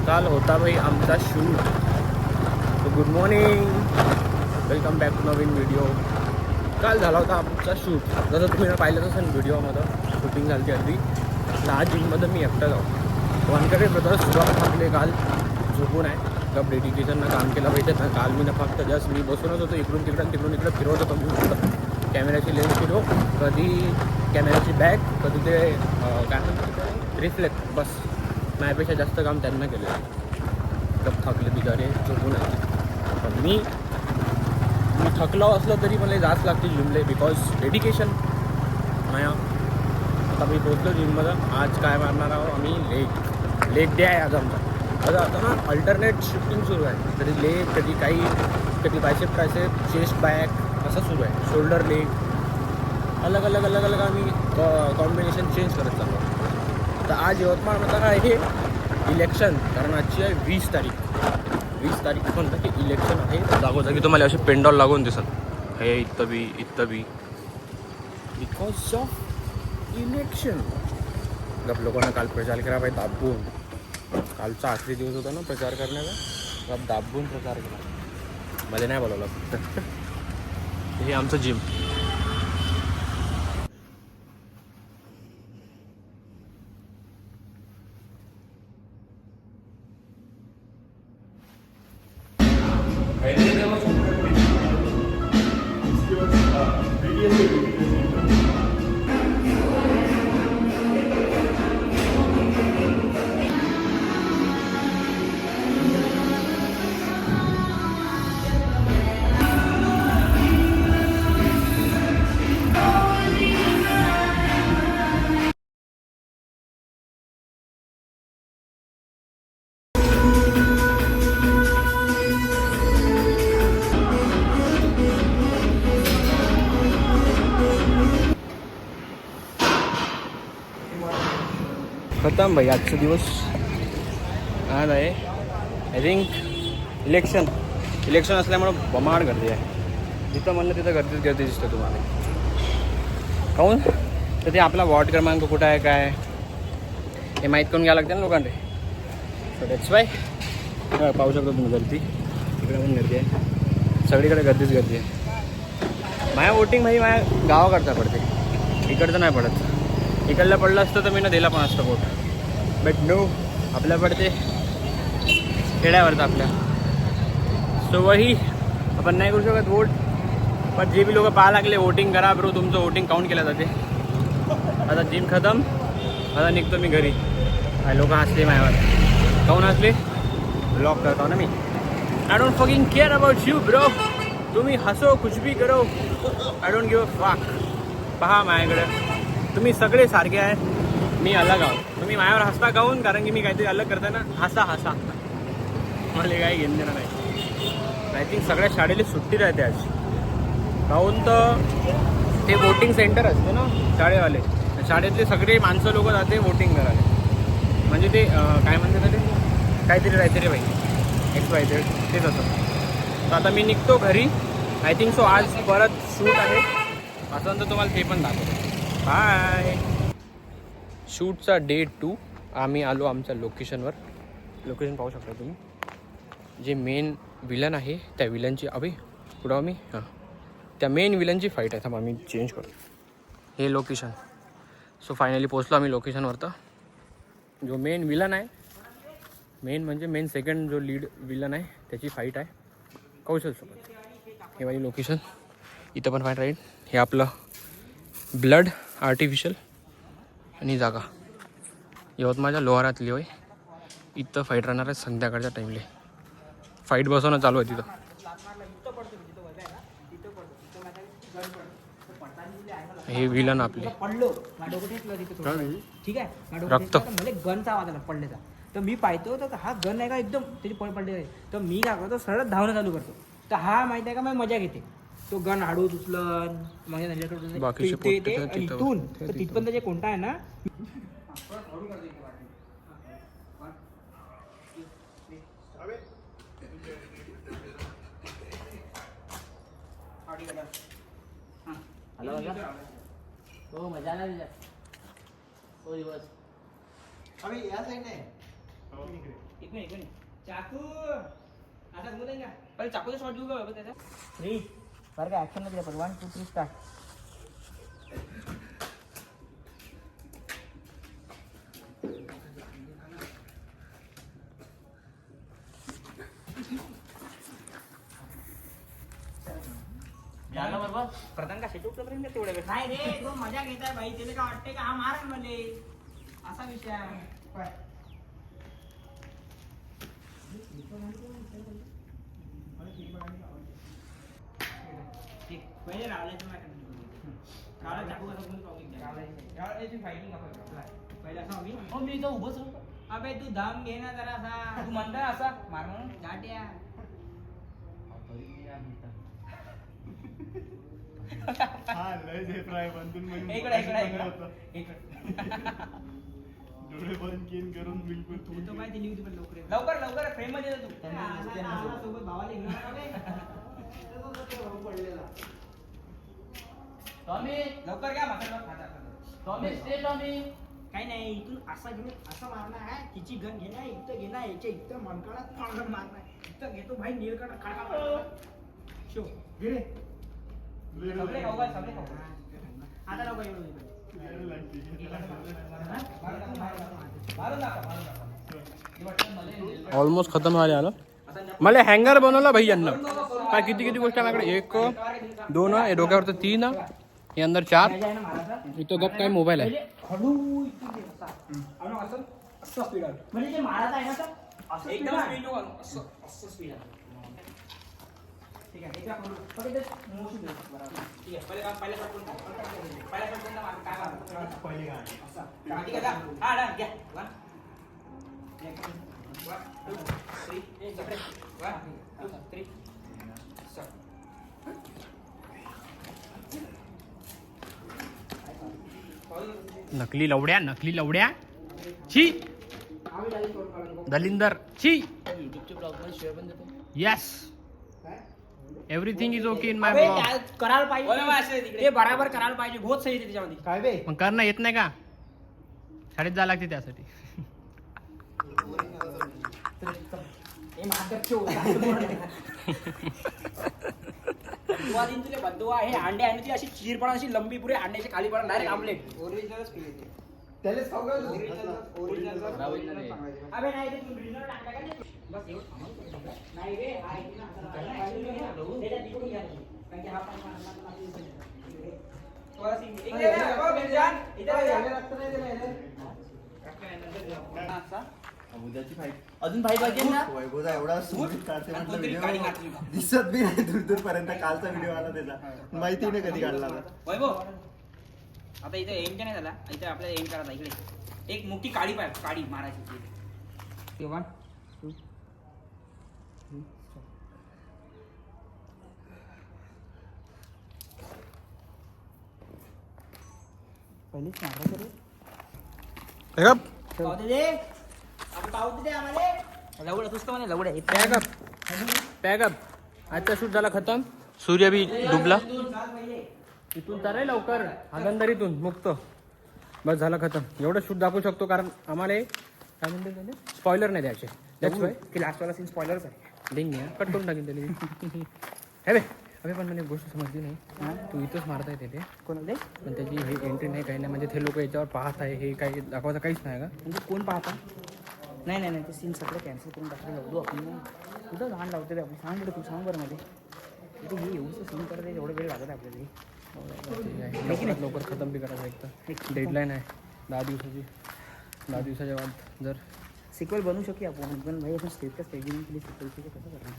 काल होता भाई आमचा शूट. तो good morning, welcome back to नवीन व्हिडिओ. काल झाला होता आमचा शूट. जसं तुम्ही पाहिलंच असेल व्हिडिओमध्ये शूटिंग झाली आधी. आज जिममध्ये मी एकटा जाऊ वानकडे ब्रदर्स सुरुवात थांबले. काल झोपून आहे. कब डेडिकेशननं काम केलं पाहिजे ना. काल मी ना फक्त जस्ट मी बसूनच होतो. इकडून तिकडं फिरवत होतो मी. कॅमेऱ्याची लेन्स फिरव, कधी कॅमेऱ्याची बॅग, कधी ते काय म्हणतात रिफ्लेक्ट. बस माझ्यापेक्षा जास्त काम त्यांना केलं. कब थकले बिचारे झोपून आहे. पण मी थकलो असलो तरी मला जास्त लागते जिमले. बिकॉज डेडिकेशन माया. आता मी पोचलो जिममध्ये. आज काय मारणार आहोत आम्ही लेग डे आहे आज आमचा. आता ना अल्टरनेट शिफ्टिंग सुरू आहे. कधी लेग, कधी बायसेप ट्रायसेप, चेस्ट बॅक असं सुरू आहे. शोल्डर लेग अलग अलग आम्ही कॉम्बिनेशन चेंज करत चाललो. तर आज यवतमाळमध्ये काय आहे इलेक्शन. कारण आजची आहे 20 तारीख म्हणतं की इलेक्शन आहे. जागोजागी तुम्हाला असे पेंडॉल लागून दिसत हे इथं बी बिकॉज ऑफ इलेक्शन. गप लोकांना काल प्रचार केला पाहिजे दाबून. कालचा आखरी दिवस होता ना प्रचार करण्याचा. गप दाबून प्रचार केला. मला नाही बोलावलं फक्त. हे आमचं जिम. खतम भाई आजचा दिवस. आज आहे आय थिंक इलेक्शन असल्यामुळं बमाड गर्दी आहे. जिथं म्हणलं तिथं गर्दी दिसते तुम्हाला. काहून तर ते आपला वॉर्ड क्रमांक कुठं आहे काय हे माहीत करून घ्यावं लागते ना लोकांना. सो दॅट्स वाय पाहू शकता तुम्ही गर्दी. इकडे पण गर्दी आहे. सगळीकडे गर्दी आहे. माझ्या वोटिंग भाई माझ्या गावाकडचा पडते. इकडचं नाही पडत. इकडलं पडलं असतं तर मी ना दिला पण असतं वोट. बट नो आपल्या पडते खेड्यावरचं आपल्या. सो वही आपण नाही करू शकत वोट. पण जे बी लोक पाहा लागले वोटिंग करा ब्रो, तुमचं वोटिंग काउंट केलं जाते. आता जिम खतम. आता निघतो मी घरी. लोक हसले माझ्यावर. काऊन हसले? ब्लॉग करतो ना मी. I don't fucking care about you bro. तुम्ही हसो कुछ भी करो. I don't give a fuck. पहा माझ्याकडे तुम्ही सगळे सारखे आहे. मी अलग आहो. तुम्ही माझ्यावर हसता काहून? कारण की मी काहीतरी अलग करता ना. हसा मला काही घेणं देणं नाही. आय थिंक सगळ्या शाळेला सुट्टी राहते आज. काहून तर ते वोटिंग सेंटर असते ना शाळेवाले. शाळेतले सगळे माणसं लोक जाते वोटिंग करायला. म्हणजे ते काय म्हणते ते काहीतरी राहते रे भाई XYZ तेच असं. तर आता मी निघतो घरी. आय थिंक सो आज परत शूट आहे. असं तर तुम्हाला ते पण दाखवतो. बाय. शूटचा डे 2. आम्ही आलो आमच्या लोकेशनवर. लोकेशन पाहू शकता तुम्ही. जे मेन विलन आहे त्या विलनची पुढं आम्ही त्या मेन विलनची फाईट आहे. थांबा आम्ही चेंज करतो. हे लोकेशन. सो फायनली पोचलो आम्ही लोकेशनवर. तर जो मेन विलन आहे मेन सेकंड जो लीड विलन आहे त्याची फाईट आहे कौशलसोबत. हे वाली लोकेशन. इथं पण फाईट राहील. हे आपलं ब्लड आर्टिफिशियल आणि जागा यवतमाळच्या लोहारातली होय. इथं फाईट राहणार आहे संध्याकाळच्या टाईमले. फाईट बसवणं चालू आहे तिथं. हे विलन आपले रक्त गनचा आवाज आला पडल्याचा. तर मी पाहतो तर हा गन आहे का एकदम त्याची पडले. तर मी काय करतो सरळ धावणं चालू करतो. तर हा माहिती आहे का मग मजा घेते. तो गन हाडूच उचलन इथून तिथपर्यंत जे कोणता आहे ना हो मजा आला तो दिवस. अभी या साइड नाही एक चाकू आता समोर आहे का पहिले चाकूचा शॉट घेऊ का बाबा त्याचा थ्री बरं का ऍक्शन मध्ये पण 1 2 3 स्टार्ट झालं बरोबर प्रधान का शेटू पर्यंत तेवढ्या वेळ नाही रे तो मजा घेताय भाई त्याला काय वाटते का हा मारेल मले असा विषय आहे पहिले रावल्याचं काळा चाकू फायटिंग पहिले असं मी हो मी इथं उभंच राहतो अबे तू दम घे ना जरा असा तू म्हणता असा मार म्हणून गाठ्या डोळे बंद केन करून बिलकुल तू तर माहिती लिहू पण लवकर लवकर फ्रेम मध्ये ये तू सोबत भावाला घेऊन टॉमी लवकर घ्या म्हातारा टॉमी स्टे टॉमी काही नाही इथून असा घेऊन असं मारणार आहे तिची गन घेणार इथं घेणार याच्या इथं मनकाळात मारणार इथं घेतो भाई नीलकडा खाडा शो घे सगळे खाऊ का सगळे खाऊ आता नको येऊ ऑलमोस्ट खतम व्हायला आलं मला हँगर बनवला भाई यांना काय किती किती गोष्ट आहे माझ्याकडे 1 2 हे डोक्यावरचं 3 हे अंदर 4 इथं गप काय मोबाईल आहे असं स्पीड म्हणजे जे मारत आहे ना असं एकदम स्पीड असं स्पीड आहे ठीक आहे एकदा करू फक्त ते मोशन दे बरोबर ठीक आहे पहिले शॉट कोणता पहिला शॉट कोणता मार काय मार पहिले गाणे असं ठीक आहे जा हा डन घ्या 1 2 3 1 2 3 नकली लवड्या छी दलिंदर छी युट्यूबच्या ब्लॉग मध्ये शेअर पण देतो yes everything is okay in my अबे ब्लॉग काय करायला पाहिजे ते बराबर करायला पाहिजे बहुत सही आहे त्याच्यामध्ये काय बे मग करणं येत नाही का शाळेत जायला लागते त्यासाठी हे मागच्या दुआ दिन तुले बदुआ हे अंडे आणि ती अशी चीरपणा अशी लंबी पुरे अंड्याची खाली पडा डायरेक्ट आमलेट ओरिजिनलच फील येते त्यालाच खाऊ का अबे नाही ते तू ओरिजिनल टाकला का नाही बस एवढं नाही रे हा इथे ना त्याच्यात इकडून घ्या कारण की हा पण थोडा सी इकडे बघ बेजान इथे रक्त नाही दिला रक्त नाही नंतर असा उद्याची फाईट अजून भाई पाहिजे ना वैभवचा एवढा सुंदर काढते म्हटलं कोणतरी व्हिडिओ गाडी काढली. दिसत बी नाही दूर पर्यंत कालचा व्हिडिओ आला त्याचा माहिती नाही कधी काढला वैभव आता इथे एंड नाही झाला इथे आपल्याला एंड करायचा इकडे एक मोठी काडी पाहिजे काडी मारायची 1 2 पहिलेच मारा तरी पावते दे आपण पावते दे आम्हाला लवड तुझं म्हणे लवड पॅकअप आजचा शूट झाला खतम सूर्य बी डुबला इथून तर आहे लवकर आगंदरीतून मुक्त बस झाला खतम एवढं शूट दाखवू शकतो कारण आम्हाला काय म्हणते स्पॉइलर नाही द्यायचे दॅट्स वाय की लास्टवाला सीन स्पॉइलरच आहे डिंग कट करून टाकेन त्याला हे बे अबे पण मला एक गोष्ट समजली नाही तू इथंच मारता येते ते कोणाला पण त्याची हे एंट्री नाही काही नाही म्हणजे ते लोक याच्यावर पाहत आहे हे काही दाखवायचं काहीच नाही का म्हणजे कोण पाहता नाही नाही नाही ते सीन सगळं कॅन्सल करून टाकलं लावतो आपण कुठं घाण लावते रे आपण सांग बरं तू सांग बरं मध्ये तिथे हे एवढं सीन करत एवढं वेळ लागत आपल्याला लवकरात लवकर खतम बी करायचं एक तर डेडलाईन आहे 10 दिवसाच्या बाद जर सिक्वल बनवू शकू आपण पण भाई आपण स्टेटस स्टेजिंग केली सिक्वलची कसं करणार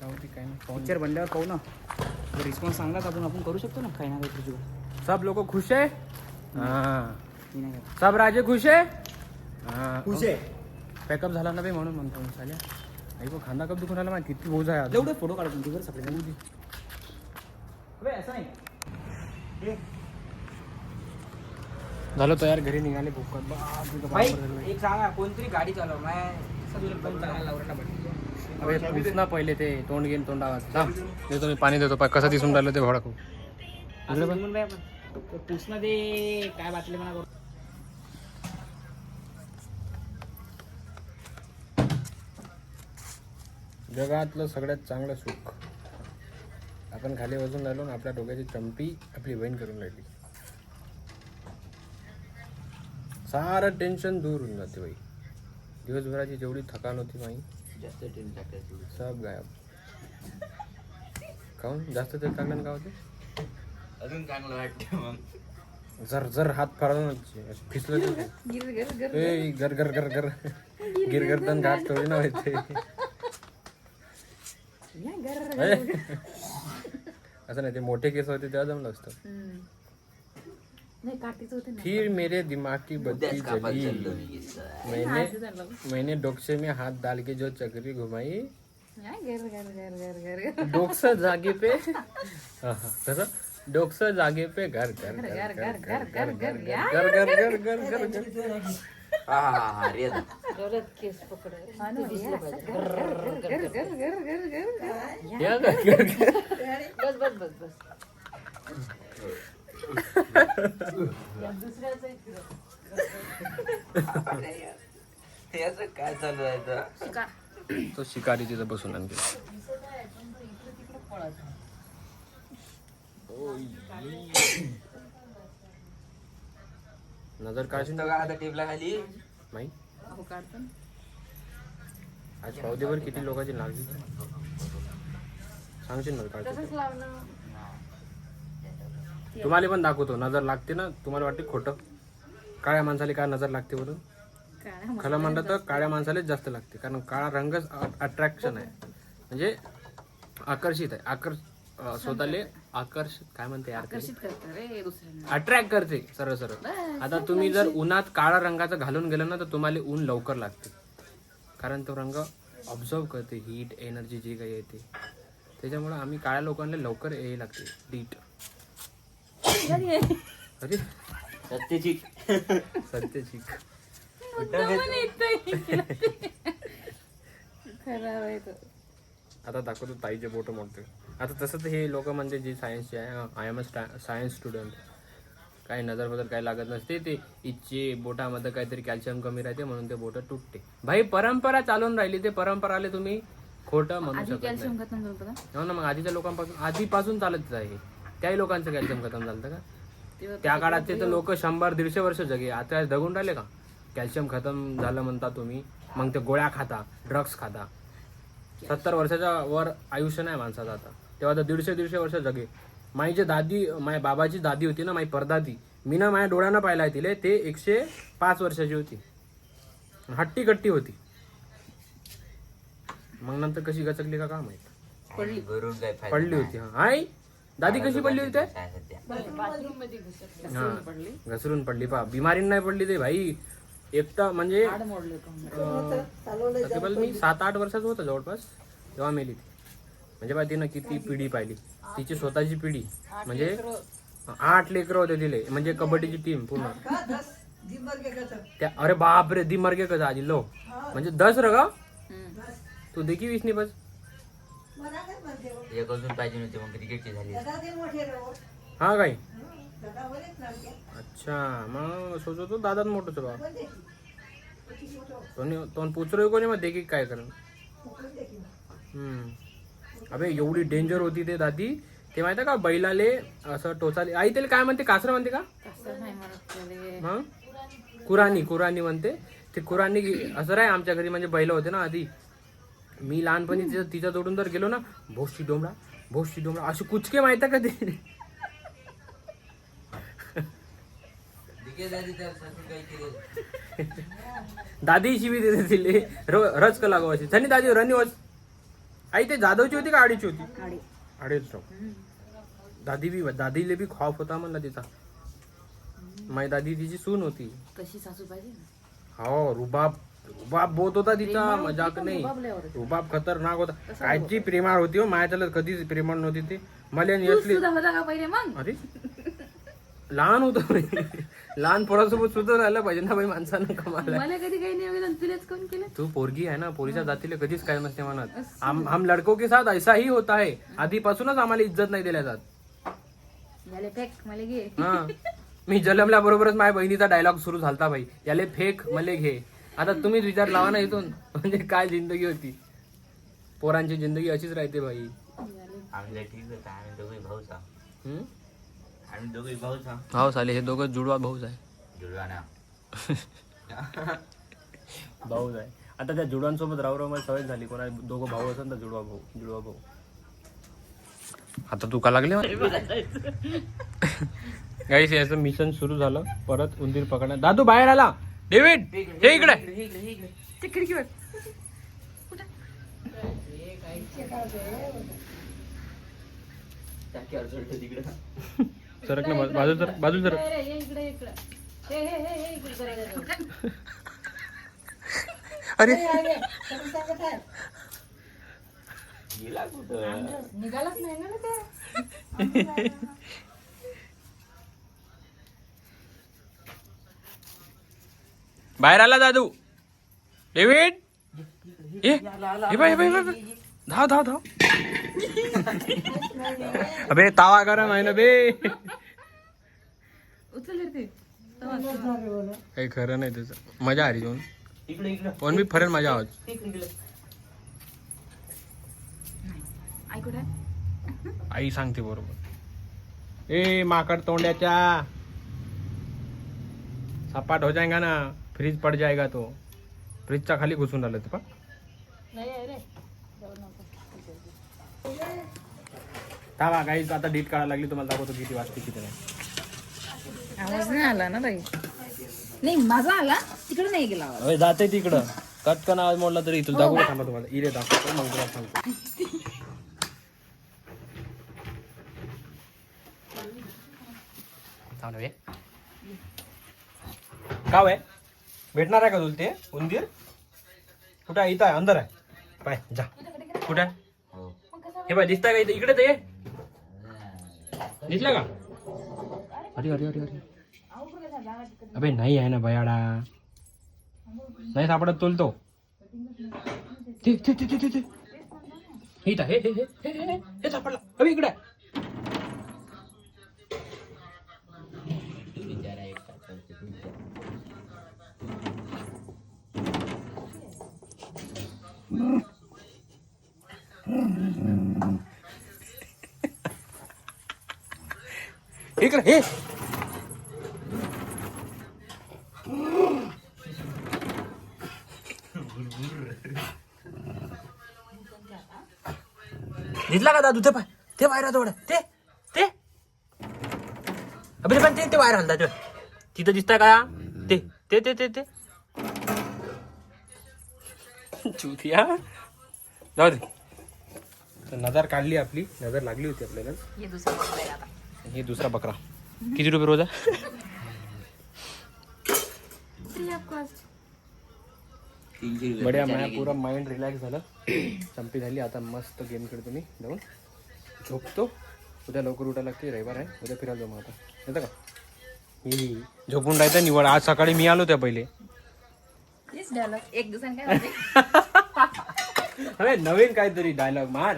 जाऊ काही नाही पिक्चर बनल्यावर पाहू ना जर रिस्पॉन्स चांगलाच आपण करू शकतो ना काही ना काही तुझं सब लोक खुश आहे हां मी नाही करत. सब राजे खुश आहे हां खुश आहे पॅकअप झाला ना बे म्हणून म्हणतो मी साल्या आई गो खांदा कप दुखून आला माहिती किती बोज आहे आज एवढे फोटो काढून तुझ्यावर सगळे अबे असं नाही झालं तयार घरी निघाले भूकत भाई एक सांगा कोणतरी गाडी चालव नाही सगळं पण चालायला लावला अबे पुस ना पहिले ते तोंड घेऊन तोंड आवाज थांब देतो मी पाणी देतो कसं दिसून राहिलं ते भडकू पुसणं दे काय बाटले म्हणा जगातलं सगळ्यात चांगलं सुख आपण खाली बसून राहिलो ना, आपल्या डोक्याची चंपी आपली बहीण करून राहिली. सारं टेन्शन दूर होऊन जाते बाई. दिवसभराची जेवढी थकान होती माई जास्त टेन्शन टाकायचं. सब गायब. काहून जास्त तेल टाकल्यानं काय होते? अजून चांगलं वाटतं मग. जर जर हात फाडला फिसलं तर ए गर गर गर गर गिरगर्दन घाट थोडी ना व्हायचे. असं नाही, ते मोठे केस होते तेव्हा जमलं असतं. फिर मेरे दिमाग की बत्ती जली, मैंने डोक्से में हाथ डाल के जो चक्री घुमाई, डोक्स जागे पे कसं डोक्स जागे पे घर घर घर घर घर घर घर घर घर घर घर घर. हा रे याचं काय चालू आहे तर? तो शिकारी तिथं बसून आणखी नजर काढशील का आता टेबला खाली माही आज पावदेवर किती लोकांची लागली सांगशील ना काढ. तुम्हाला पण दाखवतो नजर लागते ना. तुम्हाला वाटते खोटं? काळ्या माणसाला काय नजर लागते बरं? खरं म्हणलं तर काळ्या माणसालाच जास्त लागते, कारण काळा रंगच अट्रॅक्शन आहे, म्हणजे आकर्षित आहे. स्वतःले आकर्षित काय म्हणते अट्रॅक्ट करते सरळ सरळ. आता तुम्ही जर उन्हात काळा रंगाचं घालून गेलं ना तर तुम्हाला ऊन लवकर लागते, कारण तो रंग ऑब्झर्व करते हीट एनर्जी जी काही येते. त्याच्यामुळे आम्ही काळ्या लोकांना लवकर यायला लागते हीट. अरे सत्यची सत्यची आता दाखवतो ताईचे बोट मोठे. आता तसं तर हे लोक म्हणते जे सायन्सचे आहे, I am a science student, काही नजर बदल काही लागत नसते, ते इच्छे बोटामध्ये काहीतरी कॅल्शियम कमी राहते म्हणून ते बोट तुटते. भाई परंपरा चालून राहिली, ते परंपराले तुम्ही खोटं म्हणू शकत नाही. हो ना, मग आधीच्या लोकांपासून आधीपासून चालत आहे. त्याही लोकांचं कॅल्शियम खतम झालं का? त्या काळात ते तर लोक 100-150 वर्ष जगे. आता जगून राहिले का? कॅल्शियम खतम झालं म्हणता तुम्ही, मग ते गोळ्या खाता, ड्रग्स खाता. 70 वर्षाच्या वर आयुष्य नाही माणसाचं आता. तेव्हा तर 150-150 वर्ष जगे. माझी दादी, माझ्या बाबाची दादी होती ना, माझी परदादी, मी ना माझ्या डोळ्यानं पाहिला आहे तिले, ते 105 वर्षाची होती, हट्टी कट्टी होती. मग नंतर कशी गचकली का माहित, पडली होती. हाय दादी कशी पडली होती? घसरून पडली पा, बिमारी नाही पडली ते भाई. एकटा म्हणजे मी 7-8 वर्षाचं होतं जवळपास तेव्हा मेली ती. म्हणजे बा तिनं किती पिढी पाहिली, तिची स्वतःची पिढी, म्हणजे 8 लेकरं होते तिले, म्हणजे कबड्डीची टीम पूर्ण. त्या अरे बाप रे, दी मरगे कसं आजी लो, म्हणजे 10 रगा तू देखी विसनी बस. एक अजून पाहिजे नव्हती मग क्रिकेटची झाली. हा काय? अच्छा, मग सोचतो दादा मोठंच बा. तो पुचरो कोणी मग देखी काय करण. अबे एवढी डेंजर होती ते दादी. ते माहिती का, बैलाले असं टोचाले, आई त्याला काय म्हणते, कासरा म्हणते का? हा कुरानी म्हणते. ते कुरानी असं आहे आमच्या घरी, म्हणजे बैल होते ना आधी. मी लहानपणी तिच्या जोडून जर गेलो ना, भोसची डोंबळा असे कुचके माहिती का ते. दादी शिवी देते तिले, रच का लागू अशी त्यांनी दादी रनी वच. आई ते जाधवची होती का आडीची होती? आडीच. दादीले बी खौफ होता म्हणला तिचा. माझी दादी तिची सून होती. कशी सासू पाहिजे? हो, रुबाब बहुत होता तिचा, मजाक नाही. रुबाब खतरनाक होता. कायची प्रेमाळ होती हो, माझ्या कधीच प्रेमाळ नव्हती ती. मला अरे लहान होतो, लहान पोरासोबत सुद्धा राहिलं पाहिजे ना बाई माणसानं कमाला. तू पोरगी आहे ना, पोरीच्या जातीला कधीच काय नसते म्हणत. हम लडको के साथ ऐसा ही होता है. आधीपासूनच आम्हाला इज्जत नाही दिल्या जात. हा, मी जन्मल्याबरोबरच माझ्या बहिणीचा डायलॉग सुरू झालता भाई, याले फेक मले घे. आता तुम्हीच विचार लावा ना इथून, म्हणजे काय जिंदगी होती. पोरांची जिंदगी अशीच राहते भाई. आम्ही ठीक होता आम्ही दोघे भाऊच आहोत. हम्म? आम्ही दोघे भाऊच आहोत. हो चालेल, हे दोघं जुडवा भाऊच आहे. जुळवा ना. भाऊच आहे. आता त्या जुडवांसोबत राहू मला सवय झाली. कोणा दोघं भाऊ असेल तर जुडवा भाऊ. आता तू का लागले गाईस, याचं मिशन सुरू झालं. परत उंदीर पकडणार. दादू बाहेर आला. डेव्हिड हे इकडे. सरक ना बाजू सरक. अरे गेला कुठं? निघालाच नाही ना ते. बाहेर आला दादू. डेव्हिड ये बाय धाव. अबे तावा गरम आहे ना बे. उचल ते. काही खरं नाही त्याचं. मजा आली जाऊन. इकडे पण मी फरेन माझा आवाज. आई कुठे? आई सांगते बरोबर. ए माकड तोंड्याच्या, सपाट हो जाएगा ना, फ्रीज पड जाएगा तो. फ्रीजच्या खाली घुसून राहिलं ते पा. नाही रे. थांबा काहीच आता डीट काढायला लागली. तुम्हाला दाखवतो किती वाजते किती नाही. आवाज नाही आला ना ताई. नाही माझा आला, तिकडे नाही गेला आवाज. अरे जाते तिकडं. कटकन आवाज मोडला तरी इथून दाखवू थांबा तुम्हाला. इरे दाखवतो मग तुला सांगतो. थांब रे. का आहे भेटणार आहे का तुला ते उंदीर? कुठं आहे? इथं आहे, अंदर आहे. पाय जा. कुठं आहे? हो. हे बाय दिसताय का इथं? इकडे ते दिसलं का? अरे अबे नाही आहे ना बयाडा. नाही सापडत तुलतो. ते इथं हे सापडला. अबे इकडे. बिचारा एकटा करतो. इकडे हे. दिसला का दादू? ते पाय ते बाहेर थोडं ते अबे पण ते बाहेर हलता ते. तिथं दिसतंय का? ते चुतिया. जाऊ दे. तर नजर काढली आपली. नजर लागली होती आपल्याला. हे दुसरा बकरा आहे आता. हे दुसरा बकरा. किती रुपये रोज आहे? बढिया. माझ्या पुरा माइंड रिलॅक्स झालं. चंपी झाली. आता मस्त गेम खेळतो मी जाऊन. झोपतो. उद्या लवकर उठायला लागते. रविवार आहे. उद्या फिरायला जाऊ. मग आता येतं का? ही झोपून राहायचं निवड. आज सकाळी मी आलो त्या पहिले. एक दिवसांनी काय अरे नवीन काहीतरी डायलॉग मार.